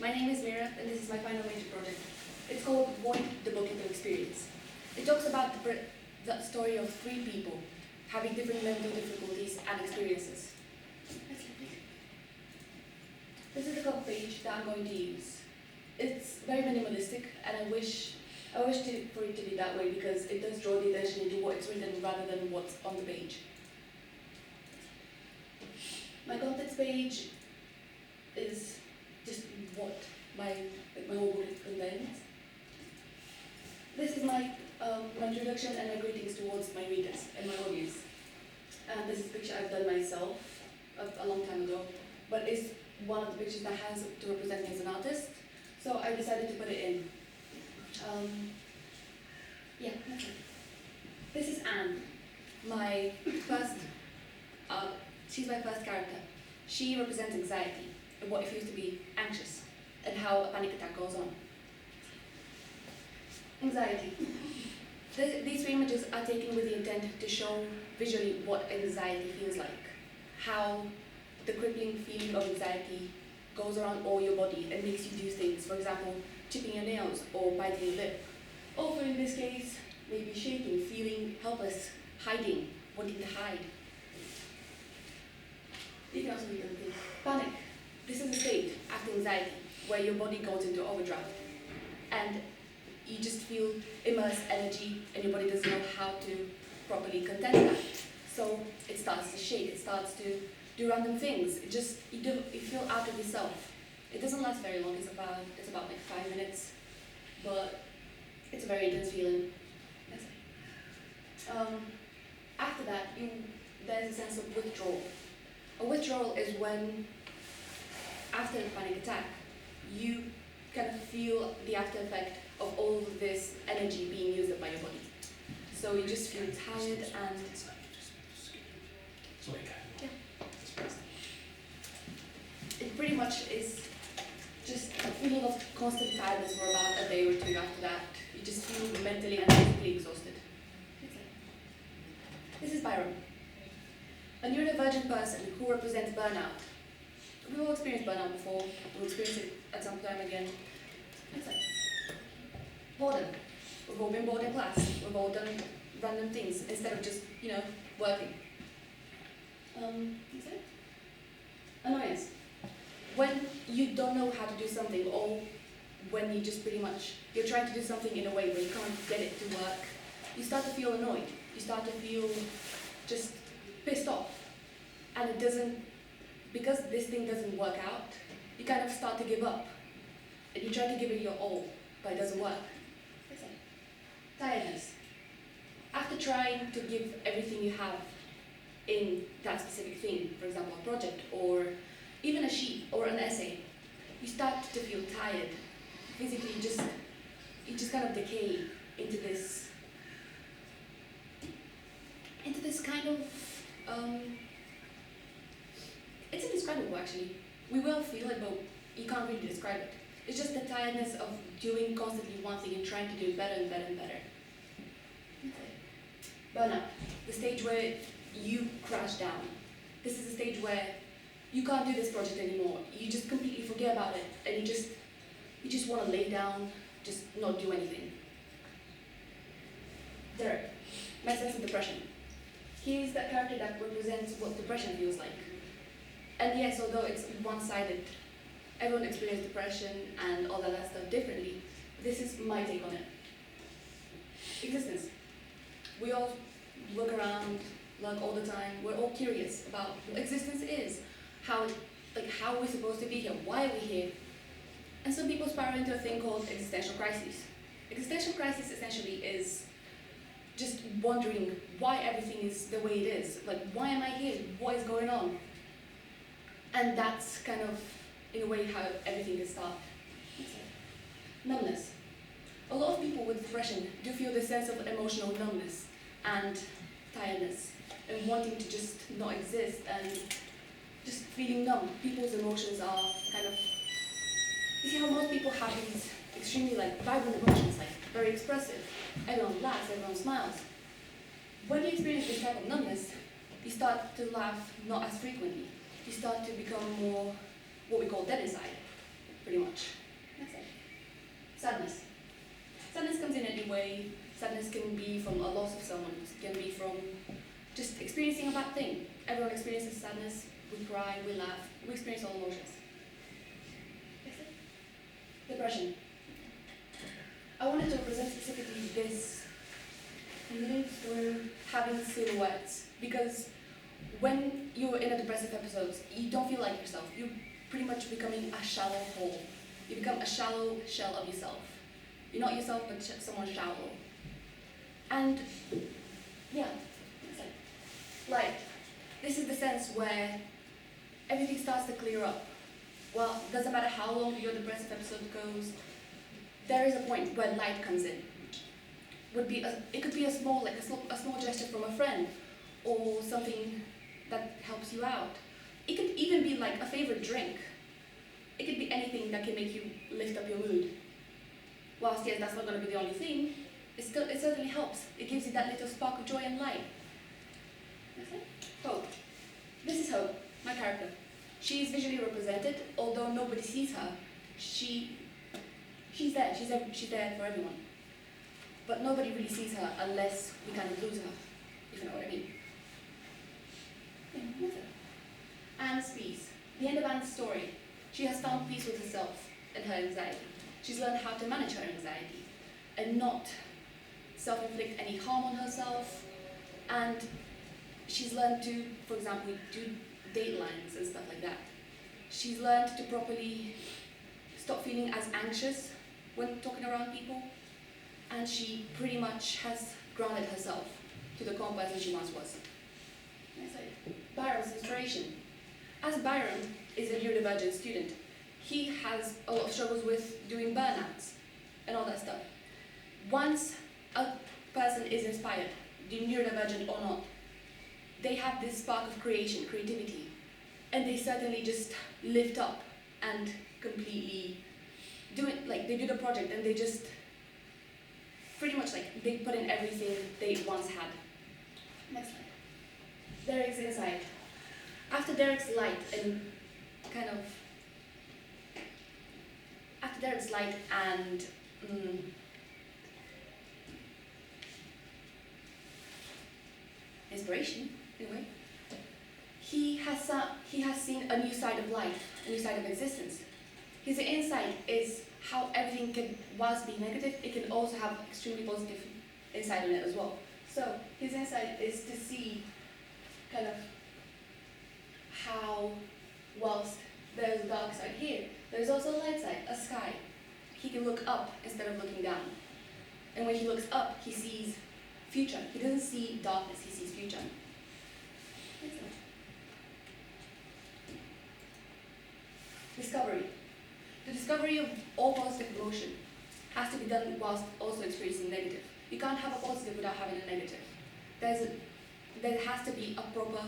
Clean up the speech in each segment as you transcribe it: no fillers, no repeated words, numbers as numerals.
My name is Mira, and this is my final major project. It's called Void the Bookkeeping Experience. It talks about the story of 3 people having different mental difficulties and experiences. This is the cover page that I'm going to use. It's very minimalistic, and I wish for it to be that way because it does draw the attention into what's written rather than what's on the page. My contents page is just what my whole book contains. This is my introduction and my greetings towards my readers and my audience. And this is a picture I've done myself a long time ago, but it's one of the pictures that has to represent me as an artist, so I decided to put it in. Yeah, that's it. This is Anne, my first, she's my first character. She represents anxiety and what it feels to be anxious and how a panic attack goes on. Anxiety. These 3 images are taken with the intent to show visually what anxiety feels like, how the crippling feeling of anxiety goes around all your body and makes you do things, for example, chipping your nails or biting your lip. Or in this case, maybe shaking, feeling helpless, hiding, wanting to hide. You can also read them things. Panic. This is a state after anxiety where your body goes into overdrive and you just feel immersed energy and your body doesn't know how to properly contain that. So it starts to shake, it starts to do random things. You feel out of yourself. It doesn't last very long, it's about like 5 minutes, but it's a very intense feeling. After that, there's a sense of withdrawal. A withdrawal is when, after a panic attack, you kind of feel the after effect of all of this energy being used up by your body. So you just feel tired and yeah. It pretty much is just a feeling of constant tiredness for about a day or 2 after that. You just feel mentally and physically exhausted. This is Byron, a neurodivergent person who represents burnout. We've all experienced burnout before, we'll experience it at some time again. Boredom. We've all been bored in class, we've all done random things instead of just, working. Annoyance. When you don't know how to do something, or when you just you're trying to do something in a way where you can't get it to work, you start to feel annoyed. You start to feel just pissed off. And because this thing doesn't work out, you kind of start to give up. And you try to give it your all, but it doesn't work. Tiredness. After trying to give everything you have in that specific thing, for example, a project, or even a sheet, or an essay, you start to feel tired. Physically, you just kind of decay into this kind of, it's indescribable actually. We will feel it, but you can't really describe it. It's just the tiredness of doing constantly one thing and trying to do it better and better and better. Burnout, the stage where you crash down. This is the stage where you can't do this project anymore. You just completely forget about it, and you just want to lay down, just not do anything. Derek, my sense of depression. He's that character that represents what depression feels like. And yes, although it's one-sided, everyone experiences depression and all that stuff differently. This is my take on it. Existence. We all look around, look all the time. We're all curious about what existence is, how we're supposed to be here, why are we here? And some people spiral into a thing called existential crisis. Existential crisis essentially is just wondering why everything is the way it is. Like, why am I here? What is going on? And that's kind of, in a way, how everything is started. Numbness. A lot of people with depression do feel this sense of emotional numbness and tiredness and wanting to just not exist and just feeling numb. People's emotions are kind of, you see how most people have these extremely vibrant emotions, very expressive. Everyone laughs, everyone smiles. When you experience this type of numbness, you start to laugh not as frequently. You start to become more what we call dead inside, pretty much. joy. Sadness can be from a loss of someone. It can be from just experiencing a bad thing. Everyone experiences sadness. We cry, we laugh, we experience all emotions. Depression. I wanted to represent specifically this feeling through having silhouettes, because when you're in a depressive episode, you don't feel like yourself. You're pretty much becoming a shallow hole. You become a shallow shell of yourself. You're not yourself, but someone shallow. And yeah, like this is the sense where everything starts to clear up. Well, doesn't matter how long your depressive episode goes, there is a point where light comes in. It could be a small gesture from a friend, or something that helps you out. It could even be like a favorite drink. It could be anything that can make you lift up your mood. Whilst yes, that's not going to be the only thing, it certainly helps. It gives you that little spark of joy and light. Hope. This is Hope, my character. She is visually represented, although nobody sees her. She's there. She's there for everyone. But nobody really sees her unless we kind of lose her, if you know what I mean. Anne's peace. The end of Anne's story. She has found peace with herself and her anxiety. She's learned how to manage her anxiety and not self-inflict any harm on herself. And she's learned to, for example, do datelines and stuff like that. She's learned to properly stop feeling as anxious when talking around people. And she pretty much has grounded herself to the calm person she once was. Byron's inspiration. As Byron is a neurodivergent student, he has a lot of struggles with doing burnouts and all that stuff. Once a person is inspired, neurodivergent or not, they have this spark of creativity, and they certainly just lift up and completely do it. Like they do the project and they just pretty much like they put in everything they once had. Next slide. Derek's insight. After Derek's light and inspiration, in a way, he has seen a new side of life, a new side of existence. His insight is how everything can, whilst being negative, it can also have extremely positive insight on it as well. So his insight is to see kind of how, whilst there's a dark side here, there's also a light side, a sky. He can look up instead of looking down. And when he looks up, he sees future. He doesn't see darkness, he sees future. Discovery. The discovery of all positive emotion has to be done whilst also experiencing negative. You can't have a positive without having a negative. There has to be a proper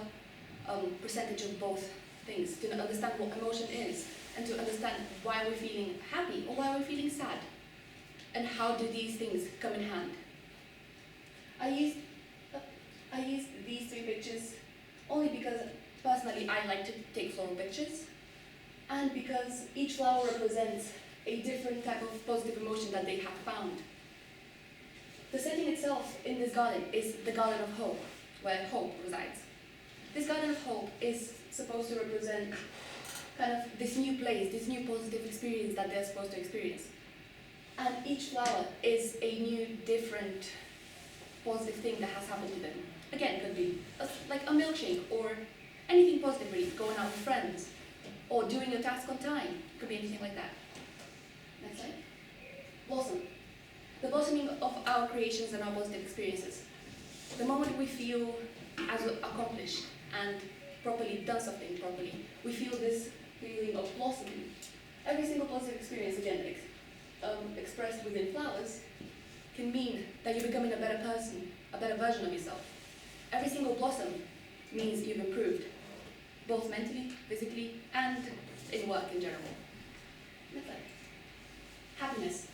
percentage of both things to understand what emotion is and to understand why we're feeling happy or why we're feeling sad, and how do these things come in hand. I used these three pictures only because personally I like to take floral pictures, and because each flower represents a different type of positive emotion that they have found. The setting itself in this garden is the Garden of Hope, where hope resides. This Garden of Hope is supposed to represent kind of this new place, this new positive experience that they're supposed to experience. And each flower is a new, different, positive thing that has happened to them. Again, it could be like a milkshake, or anything positive really, going out with friends, or doing your task on time. It could be anything like that. Next slide. Blossom. The blossoming of our creations and our positive experiences. The moment we feel as accomplished and properly done something properly, we feel this feeling of blossoming. Every single positive experience, again, expressed within flowers, can mean that you're becoming a better person, a better version of yourself. Every single blossom means you've improved, both mentally, physically, and in work in general. Next slide. Happiness.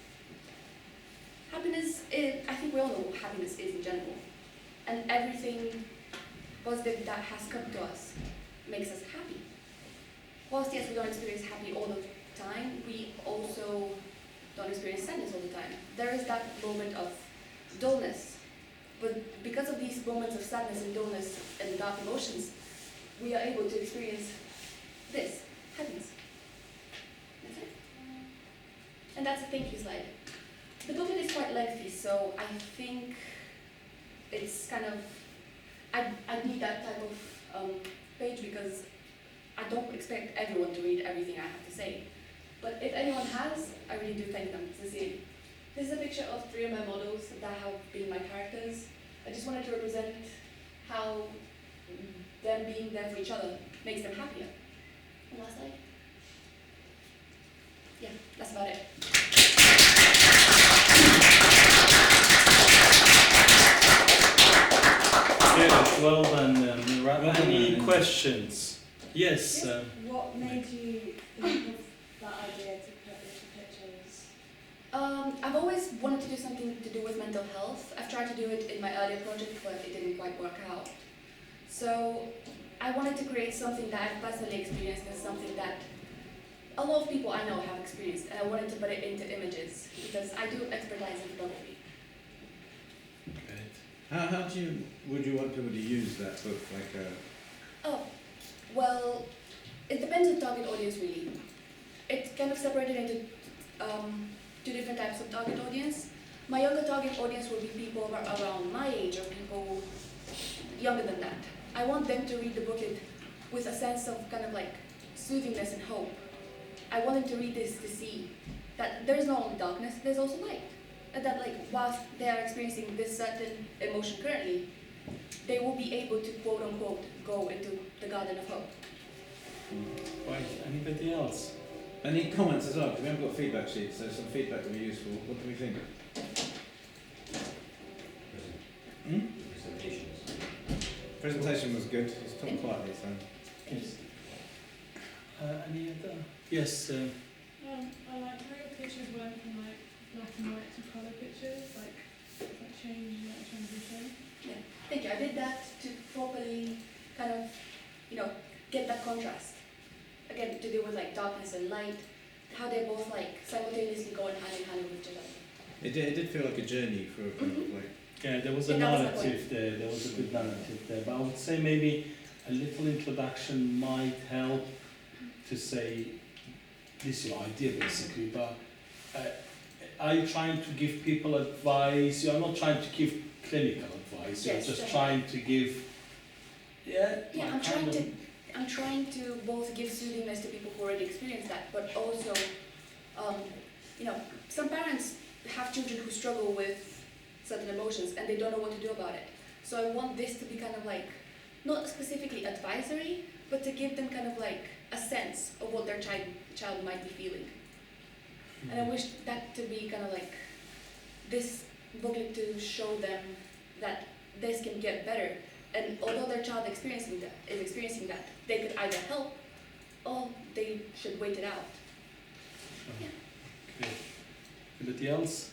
Happiness is, I think we all know what happiness is in general. And everything positive that has come to us makes us happy. Whilst yes, we don't experience happy all the time, we also don't experience sadness all the time. There is that moment of dullness. But because of these moments of sadness and dullness and dark emotions, we are able to experience this, happiness. That's it. And that's a thank you slide. The booklet is quite lengthy, so I think it's kind of, I need that type of page because I don't expect everyone to read everything I have to say. But if anyone has, I really do thank them sincerely. This is a picture of 3 of my models that have been my characters. I just wanted to represent how them being there for each other makes them happier. And last slide. Yeah, that's about it. Yeah, well done, Mira. Any questions? Yes. What made you think of that idea to put into pictures? I've always wanted to do something to do with mental health. I've tried to do it in my earlier project, but it didn't quite work out. So I wanted to create something that I've personally experienced and something that a lot of people I know have experienced, and I wanted to put it into images because I do expertise in photography. How would you want people to use that book? Oh, well, it depends on target audience really. It's kind of separated into 2 different types of target audience. My younger target audience will be people around my age or people younger than that. I want them to read the booklet with a sense of kind of like soothingness and hope. I want them to read this to see that there is not only darkness, there's also light. And that like whilst they are experiencing this certain emotion currently, they will be able to quote unquote go into the garden of hope. Right, anybody else? Any comments as well? Because we haven't got feedback sheets, so some feedback would be useful. What do we think? Presentation was good. Just talk quietly, so. Yes. Any other? Yes. I like how your pictures went from like black and white to colour pictures, like change, like transition. Yeah, thank you. I did that to properly kind of, get that contrast. Again, to do with like darkness and light, how they're both like simultaneously going hand in hand with each other. It did feel like a journey for a kind of like. Yeah, there was a narrative there. There was a good narrative there. But I would say maybe a little introduction might help to say this is your idea basically. But are you trying to give people advice? You're not trying to give clinical advice. You're just trying to give. Yeah. Yeah, I'm trying to both give soothingness to people who already experienced that, but also, some parents have children who struggle with certain emotions and they don't know what to do about it. So I want this to be kind of like, not specifically advisory, but to give them kind of like a sense of what their child might be feeling. And I wish that to be kind of like this booklet to show them that this can get better. And although their child is experiencing that, they could either help or they should wait it out. Yeah. Okay. Anybody else?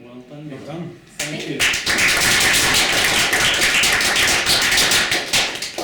Well done. Well done. Thank you.